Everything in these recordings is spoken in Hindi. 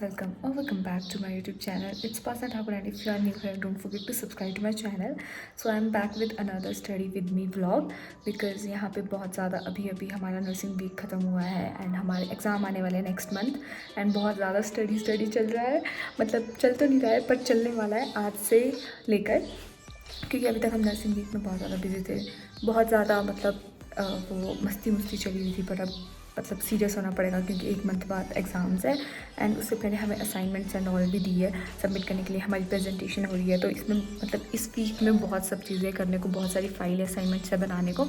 welcome or welcome back to my YouTube channel. It's Pasna Thakur, and if you are new here, don't forget to subscribe to my channel. So I'm back with another study with me vlog because यहाँ पे बहुत ज़्यादा अभी हमारा नर्सिंग वीक ख़त्म हुआ है एंड हमारे एग्ज़ाम आने वाले हैं नेक्स्ट मंथ एंड बहुत ज़्यादा स्टडी चल रहा है. मतलब चल तो नहीं रहा है पर चलने वाला है आज से लेकर, क्योंकि अभी तक हम नर्सिंग वीक में बहुत ज़्यादा बिजी थे. बहुत ज़्यादा मतलब वो मस्ती चली हुई थी, पर अब मतलब सीरियस होना पड़ेगा क्योंकि एक मंथ बाद एग्ज़ाम्स है एंड उससे पहले हमें असाइनमेंट्स एंड ऑल भी दी है सबमिट करने के लिए. हमारी प्रेजेंटेशन हो रही है तो इसमें मतलब इस वीक में बहुत सब चीज़ें करने को, बहुत सारी फाइल असाइनमेंट्स है बनाने को.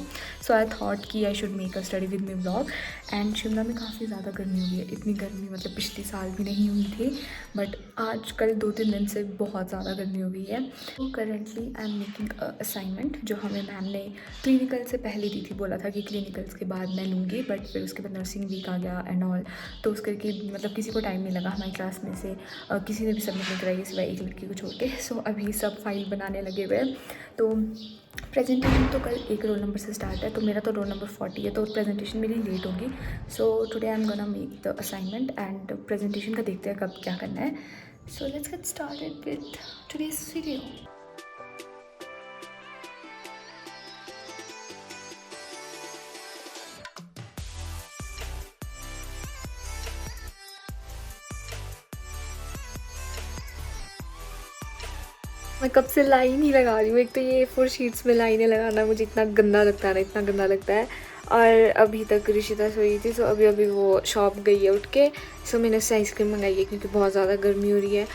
सो आई थॉट कि I should make a study with me vlog. And Shimla में काफ़ी ज़्यादा गर्मी हुई है. इतनी गर्मी मतलब पिछले साल भी नहीं हुई थी, बट आज कल 2-3 दिन से बहुत ज़्यादा गर्मी हो गई है. तो currently I am making assignment जो हमें मैम ने क्लिनिकल से पहले दी थी. बोला था कि क्लिनिकल्स के बाद मैं लूँगी, बट फिर उसके बाद नर्सिंग वीक आ गया एंड ऑल, तो उस करके मतलब किसी को टाइम नहीं लगा हमारी क्लास में से. किसी ने भी सबमिट नहीं कराई सिवाय एक लड़की को छोड़ के. सो अभी सब फाइल बनाने लगे हुए हैं. तो प्रेजेंटेशन तो कल एक रोल नंबर से स्टार्ट है, तो मेरा तो रोल नंबर 40 है, तो प्रेजेंटेशन मेरी लेट होगी. So today I am gonna make the assignment and presentation का देखते हैं कब क्या करना है. So let's get started with today's video. मैं कब से लाइन ही लगा रही हूँ. एक तो ये A4 शीट्स में लाइनें लगाना मुझे इतना गंदा लगता है ना, इतना गंदा लगता है. और अभी तक ऋषिता सोई थी, सो अभी वो शॉप गई है उठ के. सो मैंने उससे आइसक्रीम मंगाई है क्योंकि बहुत ज़्यादा गर्मी हो रही है.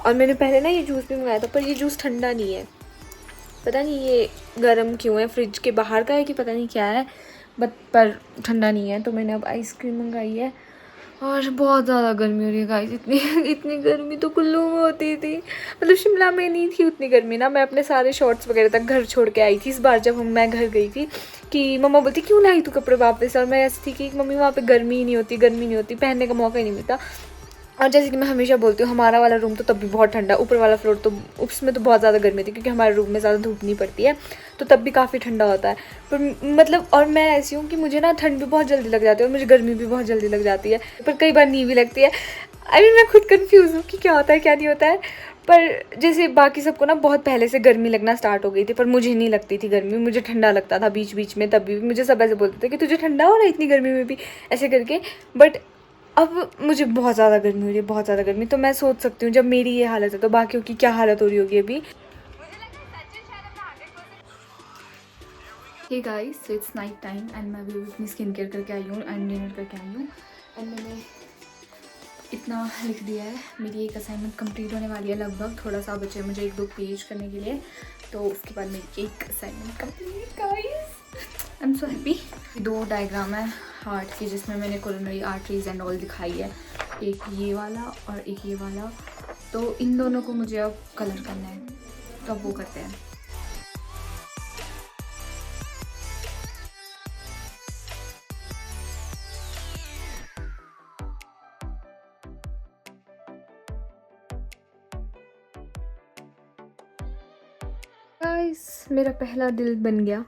और मैंने पहले ना ये जूस भी मंगाया था, पर ये जूस ठंडा नहीं है. पता नहीं ये गर्म क्यों है, फ्रिज के बाहर का है कि पता नहीं क्या है, बट पर ठंडा नहीं है. तो मैंने अब आइसक्रीम मंगाई है. और बहुत ज़्यादा गर्मी हो रही है गाइस. इतनी गर्मी तो कुल्लू में होती थी, मतलब शिमला में नहीं थी उतनी गर्मी ना. मैं अपने सारे शॉर्ट्स वगैरह तक घर छोड़ के आई थी इस बार जब मैं घर गई थी. कि मम्मा बोलती क्यों लाई तू कपड़े वापस, और मैं ऐसी थी कि मम्मी वहाँ पे गर्मी ही नहीं होती, पहनने का मौका ही नहीं मिलता. और जैसे कि मैं हमेशा बोलती हूँ, हमारा वाला रूम तो तब भी बहुत ठंडा, ऊपर वाला फ्लोर तो उसमें तो बहुत ज़्यादा गर्मी थी क्योंकि हमारे रूम में ज़्यादा धूप नहीं पड़ती है, तो तब भी काफ़ी ठंडा होता है. पर मतलब और मैं ऐसी हूँ कि मुझे ना ठंड भी बहुत जल्दी लग जाती है और मुझे गर्मी भी बहुत जल्दी लग जाती है, पर कई बार नहीं भी लगती है. मैं खुद कन्फ्यूज़ हूँ कि क्या होता है क्या नहीं होता है. पर जैसे बाकी सबको ना बहुत पहले से गर्मी लगना स्टार्ट हो गई थी, पर मुझे नहीं लगती थी गर्मी. मुझे ठंडा लगता था बीच बीच में, तब भी मुझे सब ऐसे बोलते थे कि तुझे ठंडा हो रहा है इतनी गर्मी में भी, ऐसे करके. बट अब मुझे बहुत ज़्यादा गर्मी हो रही है, बहुत ज़्यादा गर्मी. तो मैं सोच सकती हूँ जब मेरी ये हालत है तो बाकियों की क्या हालत हो रही होगी अभी. Hey guys, so it's night time and मैं अभी अपनी स्किन केयर करके आई हूँ एंड डिनर करके आई हूँ. एंड मैंने इतना लिख दिया है. मेरी एक असाइनमेंट कंप्लीट होने वाली है लगभग, थोड़ा सा बचे है मुझे 1-2 पेज करने के लिए, तो उसके बाद मेरी एक assignment complete guys. I am so happy. 2 diagram है हार्ट की जिसमें मैंने कोरोनरी आर्टरीज एंड ऑल दिखाई है, एक ये वाला और एक ये वाला. तो इन दोनों को मुझे अब कलर करना है, तो अब वो करते हैं. गाइस मेरा पहला दिल बन गया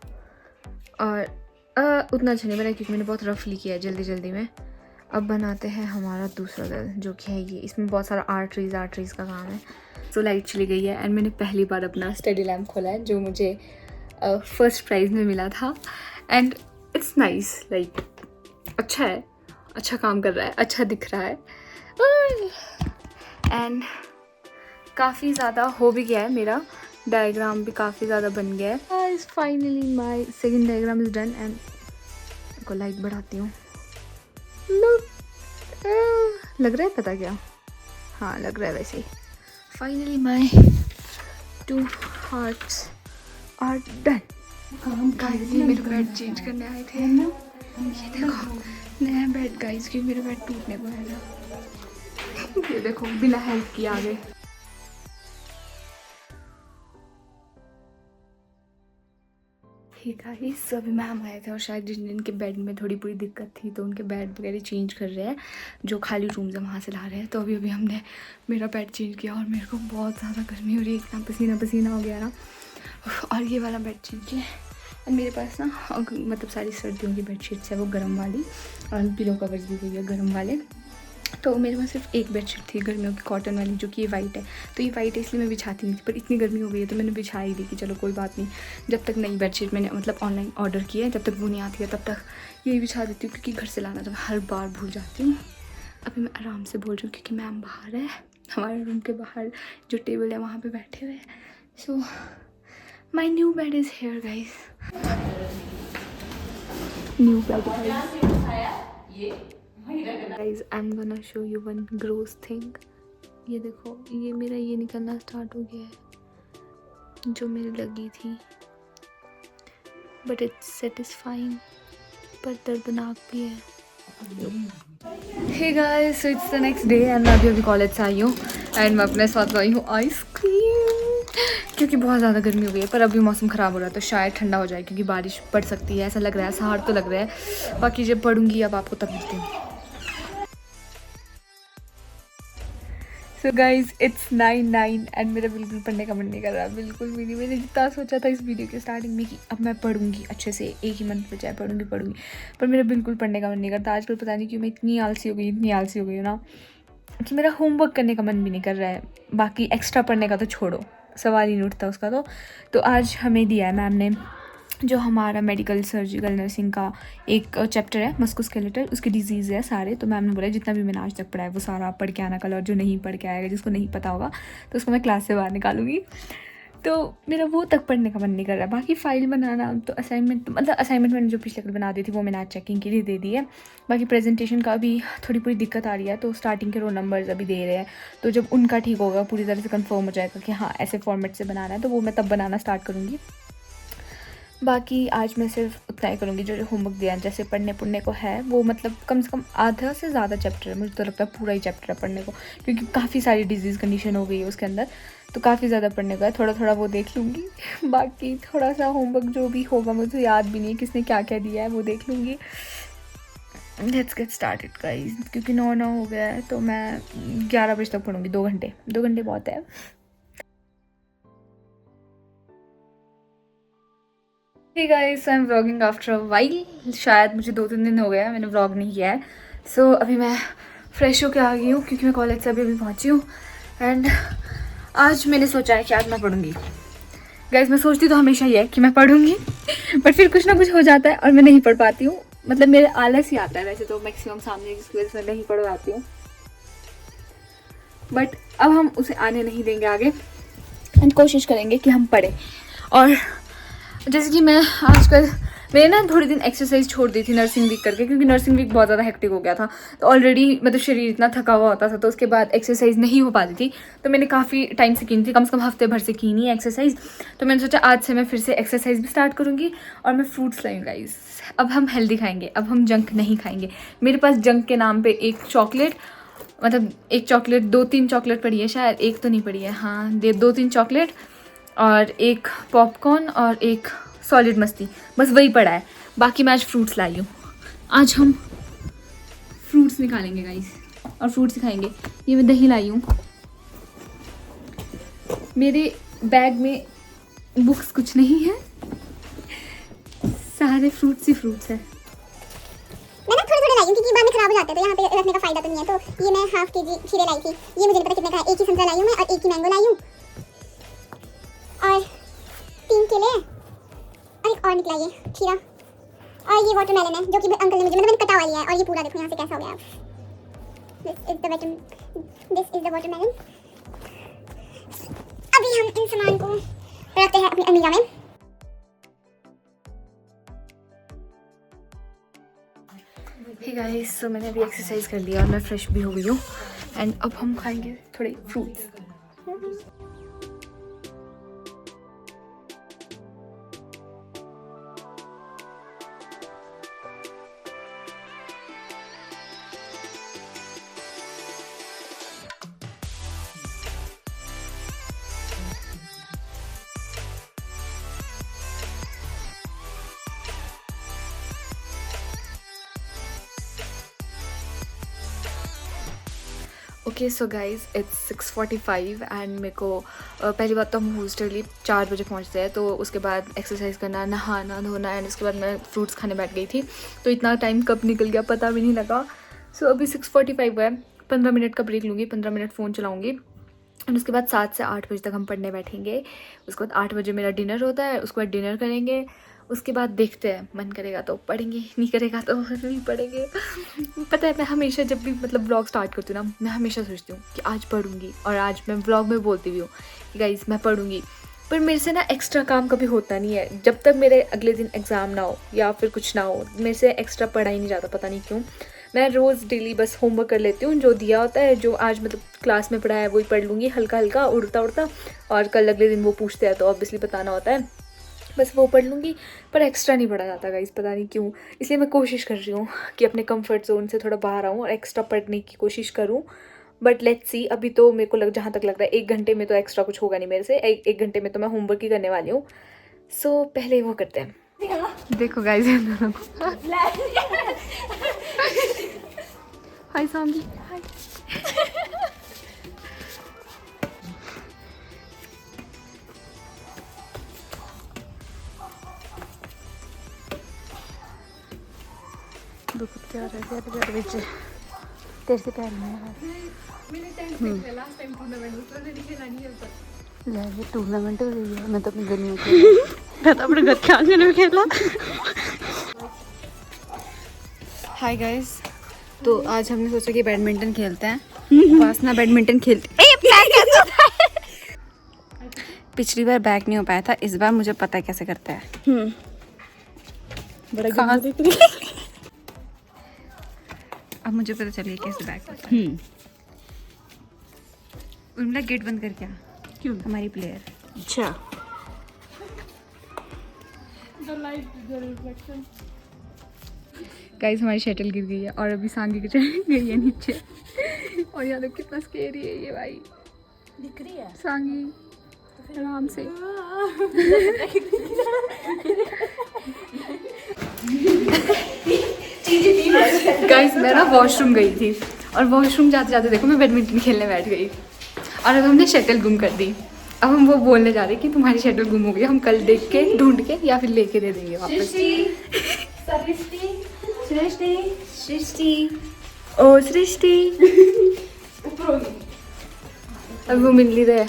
और उतना अच्छा नहीं बना क्योंकि मैंने बहुत रफली किया है जल्दी में. अब बनाते हैं हमारा दूसरा दिल जो कि है ये. इसमें बहुत सारा आर्टरीज का काम है. तो लाइट चली गई है एंड मैंने पहली बार अपना स्टडी लैम्प खोला है जो मुझे फर्स्ट प्राइज़ में मिला था. एंड इट्स नाइस, लाइक अच्छा है, अच्छा काम कर रहा है, अच्छा दिख रहा है. एंड काफ़ी ज़्यादा हो भी गया है, मेरा डायग्राम भी काफ़ी ज़्यादा बन गया है. Finally my second diagram is done. And को लाइट बढ़ाती हूँ. लग रहा है पता क्या, हाँ लग रहा है वैसे ही. Finally my 2 hearts are done. Guys ये मेरा बेड चेंज करने आए थे ना, ये देखो नया बेड गाइस, क्योंकि मेरा बेड टूटने को है ना. ये देखो बिना हेल्प किए आ गए. ठीक है, सो अभी मैम आए थे और शायद जिनके बेड में थोड़ी पूरी दिक्कत थी तो उनके बेड वगैरह चेंज कर रहे हैं, जो खाली रूम्स है वहाँ से ला रहे हैं. तो अभी हमने मेरा बेड चेंज किया और मेरे को बहुत ज़्यादा गर्मी हो रही है, इतना पसीना हो गया ना. और ये वाला बेड चेंज किया. और मेरे पास ना मतलब सारी सर्दियों की बेडशीट्स है वो गर्म वाली, और पिलो कवर्स भी हुई है गर्म वाले. तो मेरे पास सिर्फ एक बेडशीट थी गर्मियों की कॉटन वाली, जो कि ये वाइट है। तो ये वाइट है इसलिए मैं बिछाती नहीं थी, पर इतनी गर्मी हो गई है तो मैंने बिछा ही दी कि चलो कोई बात नहीं, जब तक नई बेडशीट मैंने मतलब ऑनलाइन ऑर्डर की है, जब तक वो नहीं आती है तब तक यही बिछा देती हूँ, क्योंकि घर से लाना तो मैं हर बार भूल जाती हूँ। अभी मैं आराम से बोल रही हूँ क्योंकि मैम बाहर है, हमारे रूम के बाहर जो टेबल है वहाँ पर बैठे हुए हैं। So my new bed is here guys, new bed guys. I am gonna show you one gross thing. ये देखो, ये मेरा ये निकलना स्टार्ट हो गया है जो मेरी लगी थी, बट इट्स सेटिस्फाइंग, पर दर्दनाक भी है। Hey guys, so it's the next day and मैं अभी कॉलेज से आई हूँ एंड मैं अपने साथ लाई हूँ आइसक्रीम, क्योंकि बहुत ज़्यादा गर्मी हो गई है। पर अभी मौसम ख़राब हो रहा है तो शायद ठंडा हो जाए, क्योंकि बारिश पड़ सकती है, ऐसा लग रहा है, सहार तो लग रहा है। बाकी जब पढ़ूंगी अब आपको तब मिलती हूँ। सो गाइज इट्स 9:09 एंड मेरा बिल्कुल पढ़ने का मन नहीं कर रहा, बिल्कुल भी नहीं। मैंने जितना सोचा था इस वीडियो के स्टार्टिंग में कि अब मैं पढ़ूंगी अच्छे से, एक ही मंथ बचा है, पढ़ूंगी, पर मेरा बिल्कुल पढ़ने का मन नहीं करता आजकल। पता नहीं क्यों मैं इतनी आलसी हो गई हूँ ना कि मेरा होमवर्क करने का मन भी नहीं कर रहा है। बाकी एक्स्ट्रा पढ़ने का तो छोड़ो, सवाल ही नहीं उठता उसका। तो आज हमें दिया है मैम ने जो हमारा मेडिकल सर्जिकल नर्सिंग का एक चैप्टर है मस्कुलस्केलेटल, उसके डिजीज़ है सारे। तो मैम ने बोला जितना भी मैंने आज तक पढ़ा है वो सारा पढ़ के आना कल, और जो नहीं पढ़ के आएगा, जिसको नहीं पता होगा तो उसको मैं क्लास से बाहर निकालूंगी। तो मेरा वो तक पढ़ने का मन नहीं कर रहा है। बाकी फाइल बनाना तो असाइनमेंट मैंने जो पिछले कल बना दी थी वो मैंने आज चेकिंग के लिए दे दी है। बाकी प्रेजेंटेशन का अभी थोड़ी दिक्कत आ रही है, तो स्टार्टिंग के रोल नंबर्स अभी दे रहे हैं, तो जब उनका ठीक होगा, पूरी तरह से कंफर्म हो जाएगा कि हाँ ऐसे फॉर्मेट से बनाना है, तो वो मैं तब बनाना स्टार्ट करूँगी। बाकी आज मैं सिर्फ उतना ही करूँगी जो होमवर्क दिया है। जैसे पढ़ने को है वो मतलब कम से कम आधा से ज़्यादा चैप्टर है, मुझे तो लगता है पूरा ही चैप्टर है पढ़ने को, क्योंकि काफ़ी सारी डिजीज़ कंडीशन हो गई है उसके अंदर, तो काफ़ी ज़्यादा पढ़ने को है। थोड़ा वो देख लूँगी। बाकी थोड़ा सा होमवर्क जो भी होगा, मुझे याद भी नहीं है किसने क्या क्या दिया है, वो देख लूँगी। लेट्स गेट स्टार्टेड गाइस, क्योंकि 9 हो गया है, तो मैं 11 बजे तक पढ़ूँगी। 2 घंटे बहुत है। Hey guys, I am vlogging after a while. शायद मुझे 2-3 दिन हो गया है मैंने व्लॉग नहीं किया है। सो अभी मैं फ्रेश होकर आ गई हूँ, क्योंकि मैं कॉलेज से अभी पहुँची हूँ। एंड आज मैंने सोचा है कि आज मैं पढ़ूँगी। गाइस, मैं सोचती तो हमेशा ही है कि मैं पढ़ूँगी, बट फिर कुछ ना कुछ हो जाता है और मैं नहीं पढ़ पाती हूँ। मतलब मेरे आलस ही आता है वैसे तो मैक्सिमम सामने, जिसकी वजह से नहीं पढ़ पाती हूँ। बट अब हम उसे आने नहीं देंगे आगे एंड कोशिश करेंगे कि हम पढ़ें। और जैसे कि मैं आजकल मैंने ना थोड़े दिन एक्सरसाइज छोड़ दी थी नर्सिंग वीक करके, क्योंकि नर्सिंग वीक बहुत ज़्यादा हेक्टिक हो गया था, तो ऑलरेडी मतलब शरीर इतना थका हुआ होता था, तो उसके बाद एक्सरसाइज नहीं हो पाती थी। तो मैंने काफ़ी टाइम से की नहीं थी, कम से कम हफ्ते भर से की नहीं एक्सरसाइज। तो मैंने सोचा आज से मैं फिर से एक्सरसाइज भी स्टार्ट करूँगी। और मैं फ्रूट्स लाई गाइस, अब हम हेल्दी खाएंगे, अब हम जंक नहीं खाएंगे। मेरे पास जंक के नाम पर एक चॉकलेट, मतलब एक चॉकलेट, 2-3 चॉकलेट पड़ी है शायद, एक तो नहीं पड़ी है, हाँ 2-3 चॉकलेट और एक पॉपकॉर्न और एक सॉलिड मस्ती, बस वही पड़ा है। बाकी मैं आज फ्रूट्स लाई हूँ। आज हम फ्रूट्स निकालेंगे गाइस और फ्रूट्स खाएंगे। ये मैं दही लाई हूँ। मेरे बैग में बुक्स कुछ नहीं है, सारे फ्रूट्स ही फ्रूट्स है। मैं ना थोड़े लाई हूँ क्योंकि बाद में खराब हो जाते हैं, तो यहाँ पे रखने का फायदा तो नहीं है। तो ये मैं ½ kg खीरे लाई थी। ये मुझे नहीं पता कितने का है। एक ही संतरा लाई हूँ मैं और एक ही मैंगो लाई हूँ और 3 केले और एक और निकला ये खीरा। और ये वाटरमेलन है जो कि अंकल ने मुझे मैंने कटा हुआ लिया है। और ये पूरा देखो यहाँ से कैसा हो गया है। This is the watermelon. अभी हम इन सामान को रखते हैं अपनी अलमीरा में। हे गाइस, सो मैंने अभी एक्सरसाइज कर लिया और मैं फ्रेश भी हो गई हूँ एंड अब हम खाएंगे थोड़े fruits. Okay so guys, it's 6:45 and मेरे को पहली बात तो हम हॉस्टल 4 बजे पहुँचते हैं, तो उसके बाद एक्सरसाइज करना, नहाना धोना एंड उसके बाद मैं फ्रूट्स खाने बैठ गई थी। तो इतना टाइम कब निकल गया पता भी नहीं लगा। सो अभी 6:45 हुआ है। 15 मिनट का ब्रेक लूँगी, 15 मिनट फ़ोन चलाऊँगी और उसके बाद 7 से 8 बजे तक हम पढ़ने बैठेंगे। उसके बाद 8 बजे मेरा डिनर होता है, उसके बाद डिनर करेंगे। उसके बाद देखते हैं, मन करेगा तो पढ़ेंगे, नहीं करेगा तो नहीं पढ़ेंगे। पता है मैं हमेशा जब भी मतलब व्लॉग स्टार्ट करती हूँ ना, मैं हमेशा सोचती हूँ कि आज पढ़ूंगी, और आज मैं व्लॉग में बोलती भी हूँ कि गाइस मैं पढ़ूंगी, पर मेरे से ना एक्स्ट्रा काम कभी होता नहीं है। जब तक मेरे अगले दिन एग्ज़ाम ना हो या फिर कुछ ना हो, मेरे से एक्स्ट्रा पढ़ा ही नहीं जाता, पता नहीं क्यों। मैं रोज़ डेली बस होमवर्क कर लेती हूँ, जो दिया होता है, जो आज मतलब क्लास में पढ़ा है वही पढ़ लूँगी, हल्का हल्का उड़ता उड़ता, और कल अगले दिन वो पूछते हैं तो ऑब्वियसली बताना होता है, बस वो पढ़ लूँगी। पर एक्स्ट्रा नहीं पढ़ा जाता गाइस, पता नहीं क्यों। इसलिए मैं कोशिश कर रही हूँ कि अपने कंफर्ट जोन से थोड़ा बाहर आऊँ और एक्स्ट्रा पढ़ने की कोशिश करूँ, बट लेट्स सी। अभी तो मेरे को जहाँ तक लग रहा है 1 घंटे में तो एक्स्ट्रा कुछ होगा नहीं मेरे से, एक घंटे में तो मैं होमवर्क ही करने वाली हूँ। सो पहले वो करते हैं। देखो गाइस हाय सांगी, हाय। देखो क्या रहा है बच्चे, तेरे से पहले मैंने लास्ट टाइम टूर्नामेंट में नहीं खेला, नहीं होता ले टूर्नामेंट हो गई है। मैं तो अपनी गली में खेला, मैं तो अपने घर के आंगन में खेला। हाय गाइस, तो आज हमने सोचा कि बैडमिंटन खेलते हैं। उपासना बैडमिंटन खेलते पिछली बार बैक नहीं हो पाया था, इस बार मुझे पता है कैसे करता है। बड़ा अब मुझे पता चलिए कैसे बैक होता है। उर्मिला गेट बंद करके आ। क्यों? हमारी प्लेयर। अच्छा गाइस हमारी शटल गिर गई है और अभी सांगी की चढ़ गई है नीचे। और यहाँ देखो कितना स्केरी है ये भाई, दिख रही है सांगी आराम से। गाइस मैं ना वॉशरूम गई थी, और वॉशरूम जाते जाते देखो मैं बैडमिंटन खेलने बैठ गई, और अब हमने शटल गुम कर दी। अब हम वो बोलने जा रहे हैं कि तुम्हारी शटल गुम हो गई, हम कल देख के ढूंढ के या फिर लेके दे देंगे वापस। सृष्टि ओ सृष्टि अब वो मिल नहीं रहे।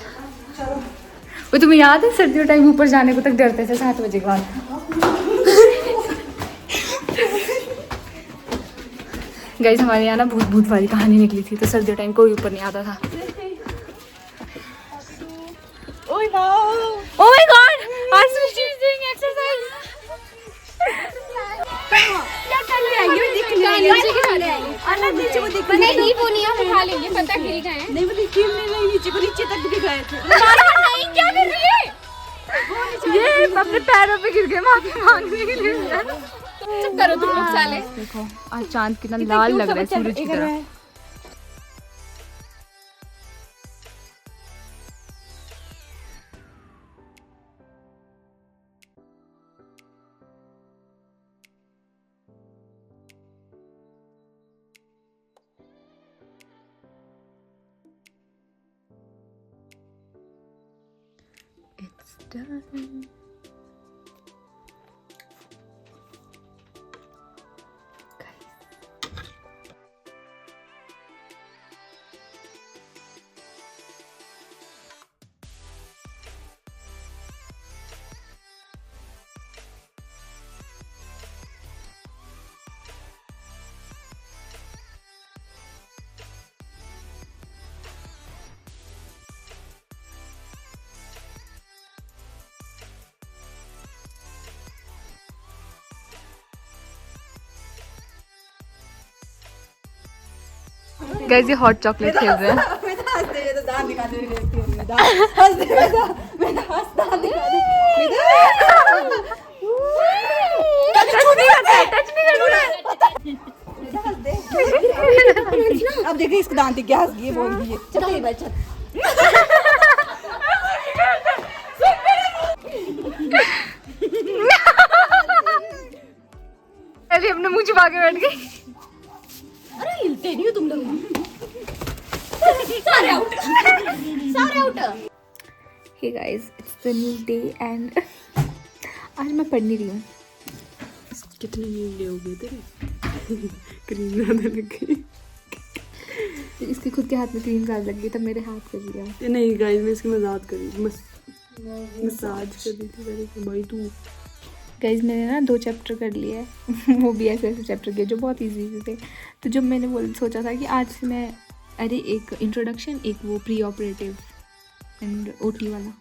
वो तुम्हें याद है सर्दियों टाइम ऊपर जाने को तक डरते थे 7 बजे के बाद। गाइस हमारे यहाँ ना भूत भूत वाली कहानी निकली थी, तो सर्दियों टाइम कोई ऊपर नहीं आता था। Oh my God! Our Srishti is doing exercise. क्या कर रही है? ये दिख नहीं रही है। अन्ना नीचे को दिख नहीं रही। वो नहीं हम खा लेंगे, पता खेल गए हैं। नहीं वो दिख नहीं रही, नीचे को नीचे तक भी गए थे। नहीं क्या कर रही है? ये अपने पैरों पे गिर गए, माफी मांगने के लिए। चुप करो तुम लोग साले। देखो आज चांद कितना लाल लग रहा है सूरज की तरह। It's done. गाइस ये हॉट चॉकलेट खेल रहे हैं। अब देखिए इसको दांत क्या हंस गई बोल दिए। चल बच्चा अरे अपने मुंह छुपा के बैठ गई। अरे हिलते नहीं हो तुम लोग। सारे आउट सारे out. Hey guys it's the new day and आज मैं पढ़ नहीं रही हूँ। कितने नीले हो गए तेरे क्रीम ज्यादा लग गई। इसके खुद के हाथ में 3 साल लग गए तब मेरे हाथ कर लिया। ये नहीं गाइस, मैं इसकी मजाक कर रही थी, मसाज कर रही थी पहले तो भाई तू। गाइज मैंने ना 2 चैप्टर कर लिए हैं वो भी ऐसे ऐसे चैप्टर किए जो बहुत ईजी थे। तो जब मैंने सोचा था कि आज से मैं एक इंट्रोडक्शन, एक वो प्री ऑपरेटिव एंड ओटी वाला,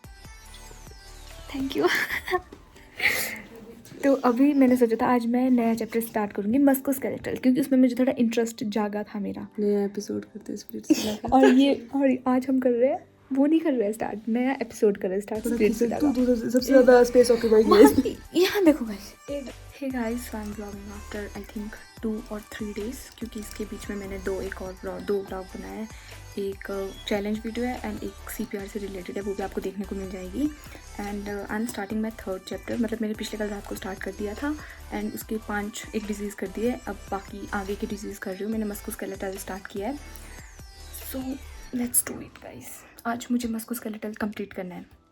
थैंक यू तो अभी मैंने सोचा था आज मैं नया चैप्टर स्टार्ट करूँगी मस्कुलोस्केलेटल, क्योंकि उसमें मुझे थोड़ा इंटरेस्ट जागा था मेरा। नया एपिसोड करते हैं स्प्लिट्स और आज हम कर रहे हैं वो नहीं कर रहे हैं स्टार्ट, नया एपिसोड कर रहे हैं स्टार्ट स्प्लिट्स वाला। सबसे ज़्यादा स्पेस ऑक्यूपाई किया यहाँ देखो guys, hey guys I am vlogging after I think 2 or 3 days, क्योंकि इसके बीच में मैंने दो व्लॉग बनाए हैं। एक चैलेंज वीडियो है एंड एक CPR से रिलेटेड है, वो भी आपको देखने को मिल जाएगी। And I am starting my 3rd chapter, मतलब मैंने पिछले कल रात को स्टार्ट कर दिया था एंड उसके 5 एक डिजीज़ कर दिए, अब बाकी आगे की डिजीज़ कर रही हूँ। मैंने मस्कुलोस्केलेटल स्टार्ट किया है, so let's do it guys. आज मुझे मस्कुलोस्केलेटल कंप्लीट करना है।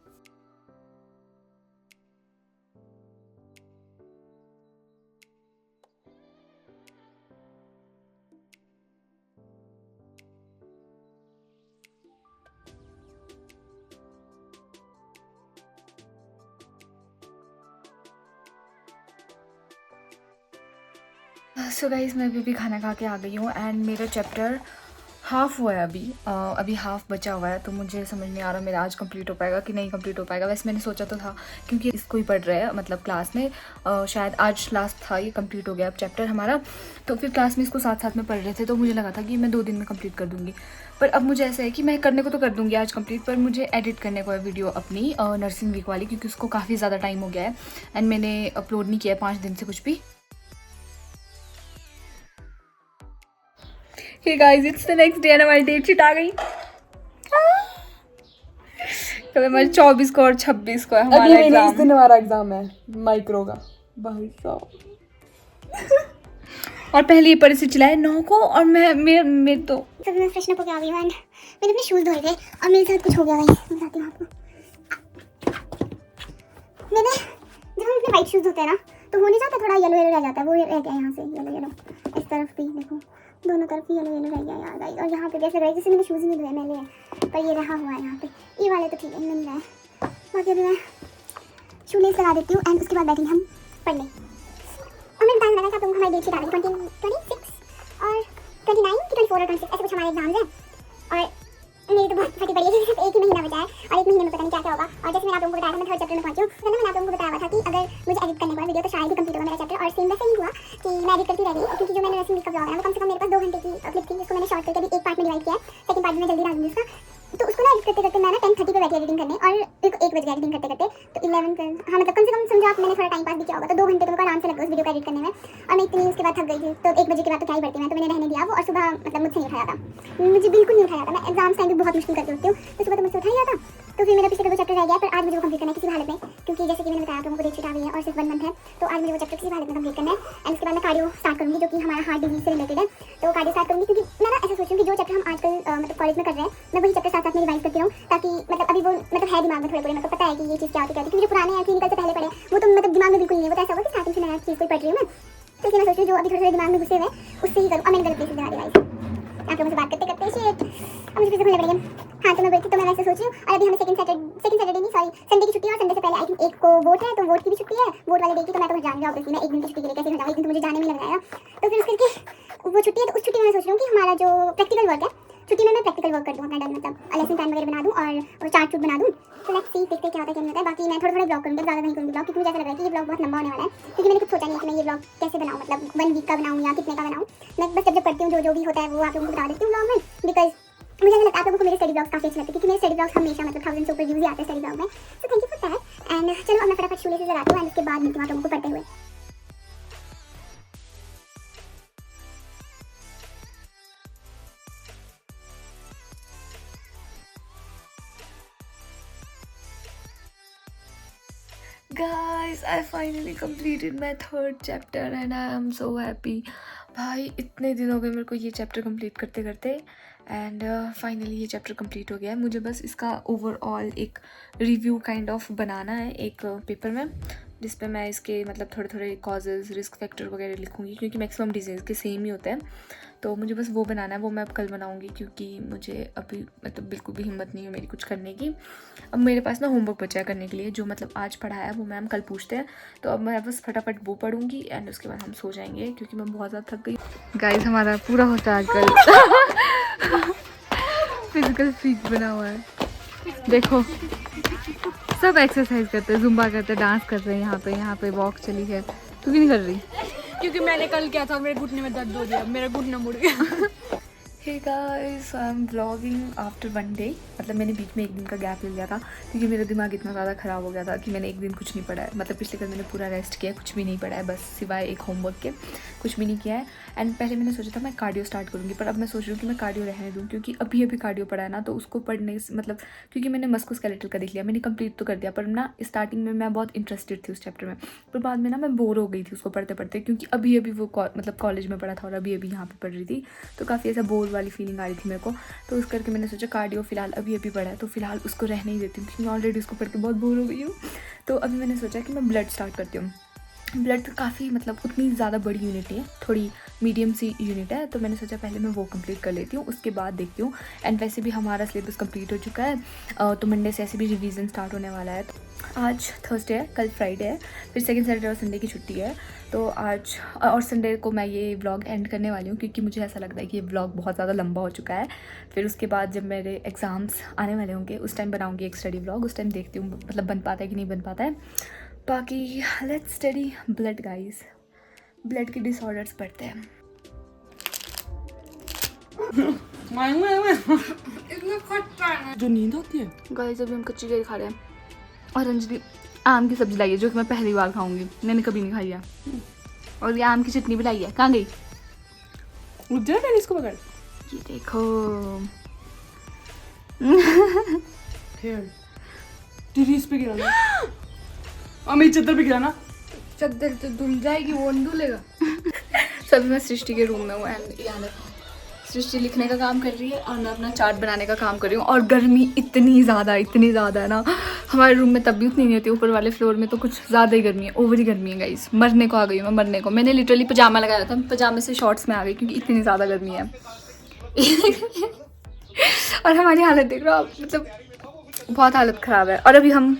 सो गाइस मैं अभी खाना खा के आ गई हूँ एंड मेरा चैप्टर हाफ़ हुआ है अभी हाफ़ बचा हुआ है, तो मुझे समझ नहीं आ रहा मेरा आज कंप्लीट हो पाएगा कि नहीं कंप्लीट हो पाएगा। वैसे मैंने सोचा तो था क्योंकि इसको ही पढ़ रहे हैं मतलब क्लास में, शायद आज लास्ट था, ये कंप्लीट हो गया अब चैप्टर हमारा, तो फिर क्लास में इसको साथ साथ में पढ़ रहे थे, तो मुझे लगा था कि मैं 2 दिन में कंप्लीट कर दूँगी। पर अब मुझे ऐसा है कि मैं करने को तो कर दूँगी आज कंप्लीट, पर मुझे एडिट करने को है वीडियो अपनी नर्सिंग वीक वाली, क्योंकि उसको काफ़ी ज़्यादा टाइम हो गया है एंड मैंने अपलोड नहीं किया है 5 दिन से कुछ भी। Hey guys, it's the next day and हमारी डेट शीट आ गई। तो हमारे 24 को और 26 को है हमारा एग्जाम। इस दिन हमारा एग्जाम है माइक्रो का भाई साहब और पहले ये पर से चिल्लाए 9 को और मैं तो तब मैं फ्रेशन अप हो गया अभी एंड मैंने अपने शूज़ धोए थे और मेरे साथ कुछ हो गया भाई, मैं बताती हूँ आपको। मैंने जब हम अपने वाइट शूज़ धोते हैं ना तो हो नहीं जाता, थोड़ा येलो रह जाता है, वो रह गया यहाँ से येलो, इस तरफ भी देखो, दोनों तरफ ही येलो रह गया यार गाइस। और यहाँ पे जैसे लग रहा है जैसे मैंने शूज़ ही नहीं धोए मैंने, पर ये रहा हुआ है यहाँ पे, ये वाले तो ठीक है मिल रहा है। बाकी अभी मैं शू लेस लगा देती हूँ एंड उसके बाद बैठेंगे हम पढ़ने। और मैं बताने लगा कि आप लोगों को हमारी डेट शीट आ गई 26 और 29 कि 24 और 26 ऐसे कुछ हमारे एग्जाम्स हैं। और मेरी तो बहुत फटी पड़ी है क्योंकि सिर्फ 1 ही महीना बचा है और 1 महीने में पता नहीं क्या क्या होगा। और जैसे मैंने आप लोगों को बताया था मैं 3rd चैप्टर में पहुंची हूँ, तो मैंने आप लोगों को बताया था कि अगर मुझे एडिट करने को है वीडियो तो शायद ही कंप्लीट होगा मेरा चैप्टर। और सेम वैसे ही हुआ कि मैं एडिट करती रह गई, क्योंकि जो मैंने नर्सिंग वीक का ब्लॉग है वो कम से कम मेरे पास 2 घंटे की क्लिप थी, जिसको मैंने शॉर्ट करके अभी एक पार्ट में डिवाइड किया है, सेकंड पार्ट में जल्दी डाल दूँगी उसका। तो उसको ना एडिट करते करते मैं ना 10:30 पे बैठी एडिटिंग करने और 1 बज गया एडिटिंग करते करते, तो 11 हाँ मतलब कम से कम समझो आप मैंने थोड़ा टाइम पास भी किया होगा, तो 2 घंटे तो मेरे को आराम से लगा उस वीडियो को एडिट करने में। और मैं इतनी उसके बाद थक गई थी, तो 1 बजे के बाद तो क्या ही पढ़ती मैं, तो मैंने रहने दिया वो। और सुबह मतलब मुझसे नहीं उठाया था, मुझे बिल्कुल नहीं उठाया था, मैं एग्जाम्स टाइम भी बहुत मुश्किल करके उठती हूँ, तो सुबह तो मुझसे उठाया था। तो फिर मेरा पिछले 2 चैप्टर रह गया, पर आज मुझे वो कंप्लीट करना है किसी हालत में, क्योंकि जैसे कि मैंने बताया आप लोगों को डेट शीट आ गई है और सिर्फ 1 मंथ है, तो आज मुझे वो चैप्टर किसी हालत में कंप्लीट करना है। एंड उसके बाद मैं कार्डियो स्टार्ट करूँगी जो कि हमारा हार्ट डिजीज से रिलेटेड है, तो कार्डियो स्टार्ट करूँगी, क्योंकि मैं ना ऐसा सोच रही हूँ कि जो चैप्टर हम आजकल मतलब कॉलेज में कर रहे हैं मैं वही चैप्टर साथ साथ में रिवाइज करती रहूँ, ताकि मतलब अभी वो मतलब है दिमाग में थोड़े थोड़े, मतलब पता है कि ये चीज़ क्या होती है, क्योंकि जो पुराने हैं क्लिनिकल से पहले पढ़े वो तो मतलब दिमाग में बिल्कुल नहीं है, वो तो ऐसा होगा कि स्टार्टिंग से नया चीज़ कोई पढ़ रही हूँ मैं, तो इसलिए मैं सोच रही हूँ जो अभी थोड़े थोड़े दिमाग में घुसे हुए उससे ही करूँ। और मैंने गलत प्लेस बना रिवाइज आप लोगों से बात करते करते शेट अब मुझे फिर से खोलने पड़ेंगे। हाँ तो मैं बोलती, तो मैं वैसे सोच रही हूँ। और अभी हमें सेकंड सैटरडे नहीं सॉरी संडे की छुट्टी है, और संडे से पहले आई थिंक 1 को वोट है, तो वोट की भी छुट्टी है, वोट वाले डे की, तो मैं तो घर जाऊँगी ऑब्वियसली, मैं 1 दिन की छुट्टी के लिए कैसे घर जाऊँगी, एक दिन तो मुझे जाने में लग जाएगा। तो फिर उसके वो छुट्टी है, तो उस छुट्टी में मैं सोच रही हूँ कि हमारा जो प्रैक्टिकल वर्क है छुट्टी में मैं प्रैक्टिकल वर्क कर दूँ अपना डन, मतलब लेसन प्लान वगैरह बना दूँ और चार्ट बना दूँ। तो लेट्स सी देखते क्या होता है क्या नहीं होता है। बाकी मैं थोड़ा ब्लॉग करूँगी, ज़्यादा नहीं करूँगी ब्लॉग, क्योंकि मुझे ऐसा लग रहा है कि ये ब्लॉग बहुत लंबा होने वाला है, क्योंकि मैंने कुछ सोचा नहीं है कि मैं ये ब्लॉग कैसे बनाऊँ, मतलब 1 वीक का बनाऊँ या कितने का बनाऊँ। मैं बस जब पढ़ती हूँ जो भी होता है वो आप लोगों को बता देती हूँ ब्लॉग में, बिकॉज मुझे ऐसा लगता है आप लोगों को मेरे स्टडी ब्लॉग्स काफ़ी अच्छे लगते हैं, क्योंकि मेरे स्टडी ब्लॉग्स हमेशा मतलब 1000 से ऊपर व्यूज़ आते हैं स्टडी ब्लॉग में। So thank you for that. And चलो अब मैं फटाफट शूले से जलाती हूँ एंड उसके बाद मिलती हूँ आप लोगों को पढ़ते हुए। Guys, I finally completed my 3rd chapter and I am so happy. भाई इतने दिन हो गए मेरे को ये चैप्टर कंप्लीट करते करते एंड फाइनली ये चैप्टर कंप्लीट हो गया है। मुझे बस इसका ओवरऑल एक रिव्यू काइंड ऑफ बनाना है एक पेपर में, जिस पे मैं इसके मतलब थोड़े थोड़े कॉजेज़, रिस्क फैक्टर वगैरह लिखूँगी, क्योंकि मैक्सिमम डिजीज़ के सेम ही होते हैं। तो मुझे बस वो बनाना है, वो मैं अब कल बनाऊँगी, क्योंकि मुझे अभी मतलब बिल्कुल भी हिम्मत नहीं है मेरी कुछ करने की। अब मेरे पास ना होमवर्क बचा है करने के लिए, जो मतलब आज पढ़ाया है वो मैम कल पूछते हैं, तो अब मैं बस फटाफट वो पढ़ूँगी एंड उसके बाद हम सो जाएंगे, क्योंकि मैं बहुत ज़्यादा थक गई। गाइस हमारा पूरा होता है कल फिजिकल फीट बना हुआ है, देखो सब एक्सरसाइज करते हैं, जुम्बा करते हैं, डांस कर रहे हैं, यहाँ पे वॉक चली है। तू क्यों नहीं कर रही? क्योंकि मैंने कल किया था, मेरे घुटने में दर्द हो गया, मेरा घुटना मुड़ गया। Hey guys, I am vlogging after 1 day. मतलब मैंने बीच में एक दिन का गैप ले लिया था, क्योंकि मेरा दिमाग इतना ज़्यादा ख़राब हो गया था कि मैंने एक दिन कुछ नहीं पढ़ा है। मतलब पिछले कल मैंने पूरा रेस्ट किया, कुछ भी नहीं पढ़ा है, बस सिवाय एक होमवर्क के कुछ भी नहीं किया है। एंड पहले मैंने सोचा था मैं कार्डियो स्टार्ट करूँगी, पर अब मैं सोच रही हूँ कि मैं कार्डियो रहने दूँ, क्योंकि अभी अभी कार्डियो पढ़ा है ना, तो उसको पढ़ने मतलब क्योंकि मैंने मस्कुलोस्केलेटल का देख लिया, मैंने कंप्लीट तो कर दिया, पर ना स्टार्टिंग में मैं बहुत इंटरेस्टेड थी उस चैप्टर में, पर बाद में ना मैं बोर हो गई थी उसको पढ़ते पढ़ते, क्योंकि अभी अभी वो मतलब कॉलेज में पढ़ा था और अभी अभी यहाँ पे पढ़ रही थी, तो काफ़ी ऐसा बोर वाली फीलिंग आ रही थी मेरे को। तो उस करके मैंने सोचा कार्डियो फिलहाल अभी अभी पढ़ा है, तो फिलहाल उसको रहने ही देती हूँ, क्योंकि मैं ऑलरेडी उसको पढ़ के बहुत बोर हो गई हूँ। तो अभी मैंने सोचा कि मैं ब्लड स्टार्ट करती हूँ। ब्लड काफ़ी मतलब उतनी ज़्यादा बड़ी यूनिट है, थोड़ी मीडियम सी यूनिट है, तो मैंने सोचा पहले मैं वो कंप्लीट कर लेती हूँ, उसके बाद देखती हूँ। एंड वैसे भी हमारा सिलेबस कंप्लीट हो चुका है, तो मंडे से ऐसे भी रिवीजन स्टार्ट होने वाला है। आज थर्सडे है, कल फ्राइडे है, फिर सेकंड सैटरडे और संडे की छुट्टी है। तो आज और संडे को मैं ये व्लॉग एंड करने वाली हूँ, क्योंकि मुझे ऐसा लगता है कि ये व्लॉग बहुत ज़्यादा लंबा हो चुका है। फिर उसके बाद जब मेरे एग्ज़ाम्स आने वाले होंगे उस टाइम बनाऊँगी एक स्टडी व्लॉग, उस टाइम देखती हूँ मतलब बन पाता है कि नहीं बन पाता है। बाकी let's study blood guys, blood के डिसऑर्डर्स पढ़ते हैं। जो नींद आती है गाइस अभी हम कच्ची केरी खा रहे हैं, और अंजलि आम की सब्जी लाई है, जो कि मैं पहली बार खाऊंगी, मैंने कभी नहीं खाई है। और ये आम की चटनी भी लाई है, कहाँ गई? उठ जा, मैंने इसको पकड़। ये देखो तेरी इस पे गिराना और मेरी चद्दर पे गिराना। चद्दर तो धुल जाएगी, वो नहीं धुलेगा। सभी मैं सृष्टि के रूम में हूँ एंड यहाँ सृष्टि लिखने का काम कर रही है और मैं अपना चार्ट बनाने का काम कर रही हूँ। और गर्मी इतनी ज़्यादा है ना, हमारे रूम में तब भी उतनी नहीं होती, ऊपर वाले फ्लोर में तो कुछ ज़्यादा ही गर्मी है, ओवर ही गर्मी है गाइस। मरने को आ गई हूँ मैं, मरने को। मैंने लिटरली पजामा लगाया था, पजामे से शॉर्ट्स में आ गई, क्योंकि इतनी ज़्यादा गर्मी है। और हमारी हालत देख रहे हो आप, मतलब बहुत हालत ख़राब है। और अभी हम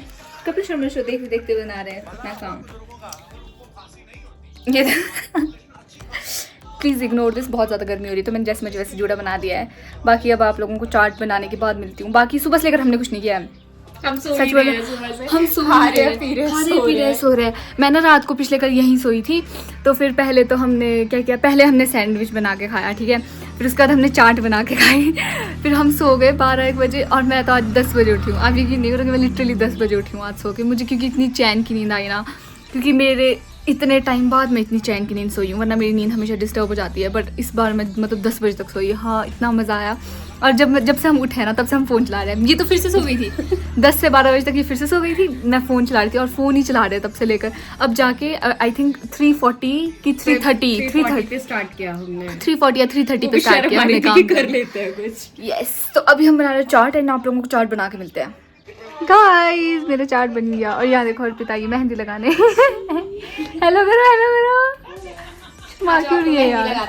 कपिल शर्मा शो देखते हुए बना रहे हैं अपना काम। ये प्लीज़ इग्नोर दिस, बहुत ज़्यादा गर्मी हो रही है, तो मैंने जैसे वैसे जूड़ा बना दिया है। बाकी अब आप लोगों को चार्ट बनाने के बाद मिलती हूँ। बाकी सुबह से लेकर हमने कुछ नहीं किया है, हम सो रहे हैं, हम सो रहे हैं, सो रहे हैं। मैं ना रात को पिछले कल यहीं सोई थी, तो फिर पहले तो हमने क्या किया, पहले हमने सैंडविच बना के खाया, ठीक है, फिर उसके बाद हमने चाट बना के खाई, फिर हम सो गए 12-1 बजे। और मैं तो आज 10 बजे उठी हूँ। आप यकीन नहीं करोगे, मैं लिटरली 10 बजे उठी हूँ आज सो के। मुझे क्योंकि इतनी चैन की नींद आई ना, क्योंकि मेरे इतने टाइम बाद मैं इतनी चैन की नींद सोई हूँ, वरना मेरी नींद हमेशा डिस्टर्ब हो जाती है, बट इस बार मैं मतलब 10 बजे तक सोई। हाँ, इतना मज़ा आया। और जब से हम उठे हैं ना, तब से हम फ़ोन चला रहे हैं। ये तो फिर से सो गई थी 10 से 12 बजे तक, ये फिर से सो गई थी, मैं फ़ोन चला रही थी और फ़ोन ही चला रहे तब से लेकर अब जाके आई थिंक 3:40 की 3:30 पे स्टार्ट किया हमने, 3:40 या 3:30 पे स्टार्ट किया हमने काम कर लेते हैं कुछ। यस, तो अभी हम बना रहे हैं चार्ट एंड आप लोगों को चार्ट बना के मिलते हैं। गाइस मेरा चार्ट बन गया। और यहाँ देखो अर्पिता ये मेहंदी लगाने हेलो करो माँ क्यों नहीं है यार।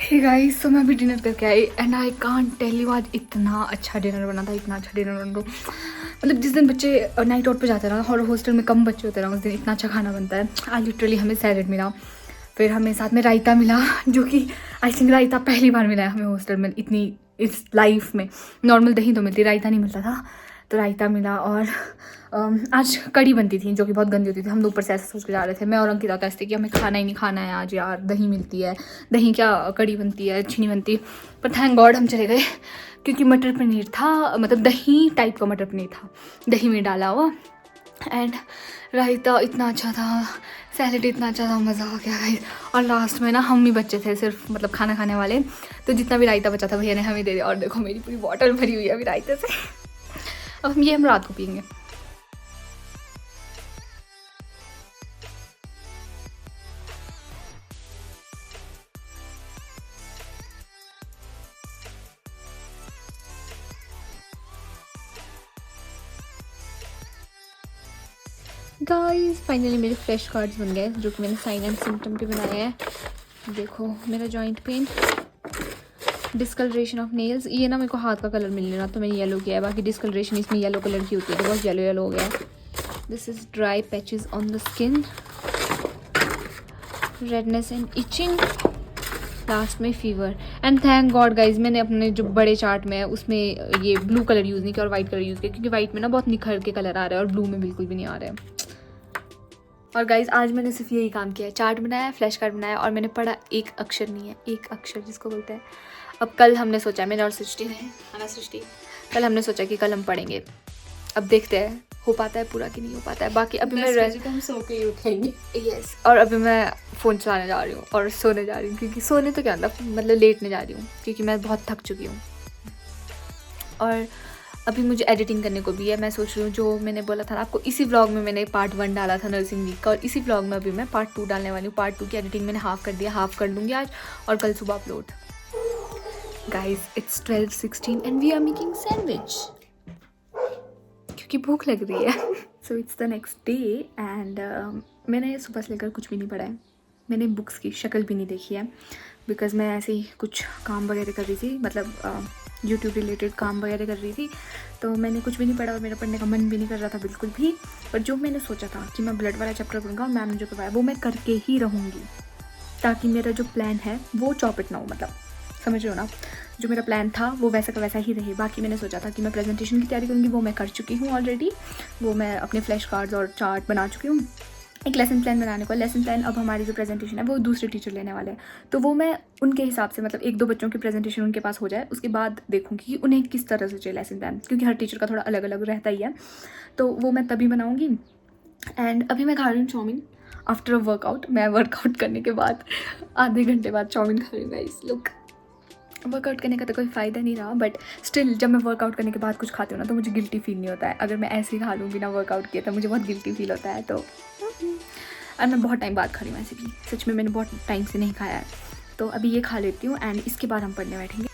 हे गाइस, तो मैं अभी डिनर करके आई and I can't tell you, आज इतना अच्छा डिनर बना था, इतना अच्छा डिनर बना था। मतलब जिस दिन बच्चे नाइट आउट पे जाते हैं ना, और हॉस्टल में कम बच्चे होते हैं ना, उस दिन इतना अच्छा खाना बनता है। आज लिटरली हमें सैलेड मिला, फिर हमें साथ में रायता मिला, जो कि आई थिंक रायता पहली बार मिला है हमें हॉस्टल में इतनी इस लाइफ में। नॉर्मल दही तो मिलती, रायता नहीं मिलता था, तो रायता मिला। और आज कड़ी बनती थी, जो कि बहुत गंदी होती थी। हम लोग ऊपर से ऐसे सोच के जा रहे थे, मैं और अंकिता कहते थे कि हमें खाना ही नहीं खाना है आज यार, दही मिलती है, दही क्या कड़ी बनती है, अच्छी नहीं बनती। पर थैंक गॉड हम चले गए, क्योंकि मटर पनीर था, मतलब दही टाइप का मटर पनीर था, दही में डाला हुआ। एंड रायता इतना अच्छा था, सैलेड इतना अच्छा था, मज़ा आ गया गाइस। और लास्ट में ना हम ही बच्चे थे सिर्फ, मतलब खाना खाने वाले, तो जितना भी रायता बचा था भैया ने हमें दे दिया। और देखो मेरी पूरी बॉटल भरी हुई है अभी रायते से। अब हम रात को पियेंगे। गाइस फाइनली मेरे फ्लैश कार्ड्स बन गए जो कि मैंने साइन एंड सिम्टम पे बनाए हैं. देखो मेरा joint pain, discoloration of nails. ये ना मेरे को हाथ का कलर मिल रहा तो मैंने येलो किया है. बाकी डिस्कलरेशन इसमें येलो कलर की होती है तो बहुत येलो येलो हो गया है. This is dry patches on the skin, redness and itching, last में fever. And thank god guys मैंने अपने जो बड़े चार्ट में है उसमें ये ब्लू कलर यूज़ नहीं किया और वाइट कलर यूज़ किया क्योंकि वाइट में ना बहुत निखर के कलर आ रहा है और ब्लू में बिल्कुल भी नहीं आ रहा है. और गाइज आज मैंने सिर्फ यही काम किया है, चार्ट बनाया, फ्लैश कार्ड बनाया और मैंने पढ़ा एक अक्षर नहीं है, एक अक्षर जिसको बोलते हैं. अब कल हमने सोचा, मैंने और सृष्टि है ना सृष्टि, कल हमने सोचा कि कल हम पढ़ेंगे. अब देखते हैं हो पाता है पूरा कि नहीं हो पाता है. बाकी अभी मैं हम सो के ही उठेंगे. यस. और अभी मैं फ़ोन चलाने जा रही हूँ और सोने जा रही हूँ क्योंकि सोने तो क्या मतलब लेटने जा रही हूँ क्योंकि मैं बहुत थक चुकी हूँ. और अभी मुझे एडिटिंग करने को भी है. मैं सोच रही हूँ जो मैंने बोला था ना आपको, इसी व्लॉग में मैंने पार्ट 1 डाला था नर्सिंग वीक का और इसी व्लॉग में अभी मैं पार्ट 2 डालने वाली हूँ. पार्ट 2 की एडिटिंग मैंने हाफ़ कर दिया, हाफ़ कर लूँगी आज और कल सुबह upload. Guys it's 12:16 and we are making sandwich क्योंकि भूख लग रही है. So it's the next day and मैंने सुबह से लेकर कुछ भी नहीं पढ़ा है. मैंने बुक्स की शक्ल भी नहीं देखी है बिकॉज़ मैं ऐसे ही कुछ काम वगैरह कर रही थी, मतलब यूट्यूब रिलेटेड काम वगैरह कर रही थी. तो मैंने कुछ भी नहीं पढ़ा और मेरा पढ़ने का मन भी नहीं कर रहा था बिल्कुल भी. पर जो मैंने सोचा था कि मैं ब्लड वाला चैप्टर पढ़ूंगा और मैम ने जो करवाया वो मैं करके ही रहूँगी ताकि मेरा जो प्लान है वो चौपट ना हो. मतलब समझ रहे हो ना, जो मेरा प्लान था वो वैसा का वैसा ही रहे. बाकी मैंने सोचा था कि मैं प्रेजेंटेशन की तैयारी करूँगी, वो मैं कर चुकी हूँ ऑलरेडी. वो मैं अपने फ्लैश कार्ड्स और चार्ट बना चुकी हूँ. एक लेसन प्लान बनाने को, लेसन प्लान अब हमारी जो प्रेजेंटेशन है वो दूसरे टीचर लेने वाले हैं तो वो मैं उनके हिसाब से, मतलब 1-2 बच्चों की प्रेजेंटेशन उनके पास हो जाए उसके बाद देखूँगी कि उन्हें किस तरह से चाहिए लेसन प्लान क्योंकि हर टीचर का थोड़ा अलग अलग रहता ही है. तो वो मैं तभी बनाऊँगी. एंड अभी मैं खा रही हूँ चाउमीन आफ्टर अ वर्कआउट. मैं वर्कआउट करने के बाद आधे घंटे बाद चाउमीन खा रही हूँ गाइस. लुक, वर्कआउट करने का तो कोई फ़ायदा नहीं रहा बट स्टिल जब मैं वर्कआउट करने के बाद कुछ खाती हूँ ना तो मुझे गिल्टी फील नहीं होता है. अगर मैं ऐसे ही खा लूँ बिना वर्कआउट किए तो मुझे बहुत गिल्टी फील होता है. तो और मैं बहुत टाइम बाद खा रही हूँ ऐसे भी, सच में मैंने बहुत टाइम से नहीं खाया है. तो अभी ये खा लेती हूँ एंड इसके बाद हम पढ़ने बैठेंगे.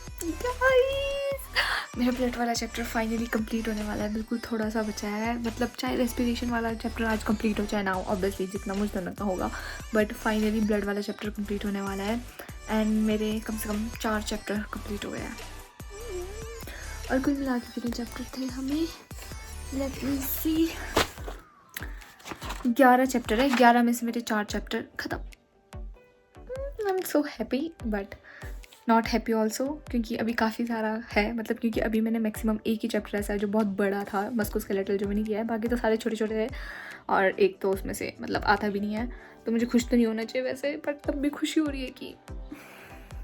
मेरा ब्लड वाला चैप्टर फाइनली कंप्लीट होने वाला है. बिल्कुल थोड़ा सा बचा है, मतलब चाहे रेस्पिरेशन वाला चैप्टर आज कंप्लीट हो चाहे ना हो, ऑब्वियसली जितना मुझ दोनों का होगा, बट फाइनली ब्लड वाला चैप्टर कंप्लीट होने वाला है. एंड मेरे कम से कम 4 चैप्टर कंप्लीट हो गया है और कुल मिला के कितने चैप्टर थे हमें, लेट मी सी, 11 चैप्टर है. 11 में से मेरे 4 चैप्टर ख़त्म. I am so happy but not happy also क्योंकि अभी काफ़ी सारा है, मतलब क्योंकि अभी मैंने मैक्सिमम एक ही चैप्टर ऐसा है जो बहुत बड़ा था, मस्कुलोस्केलेटल, जो मैंने किया है. बाकी तो सारे छोटे छोटे थे और एक तो उसमें से मतलब आता भी नहीं है. तो मुझे खुश तो नहीं होना चाहिए वैसे, बट तब भी खुशी हो रही है कि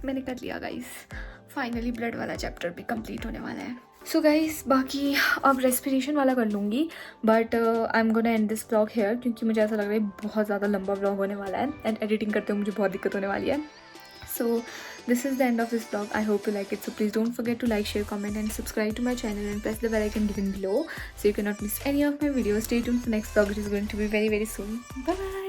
मैंने कर लिया गाइस. फाइनली ब्लड वाला चैप्टर भी कंप्लीट होने वाला है. सो गाइस बाकी अब रेस्पिरेशन वाला कर लूँगी but I am gonna end this vlog here क्योंकि मुझे ऐसा लग रहा है बहुत ज़्यादा लंबा व्लॉग होने वाला है एंड एडिटिंग करते हुए मुझे बहुत दिक्कत होने वाली है. So this is the end of this vlog. I hope you like it. So please don't forget to like, share, comment and subscribe to my channel and press the bell icon given below so you cannot miss any of my videos. Stay tuned for next vlog which is going to be very, very soon. Bye bye.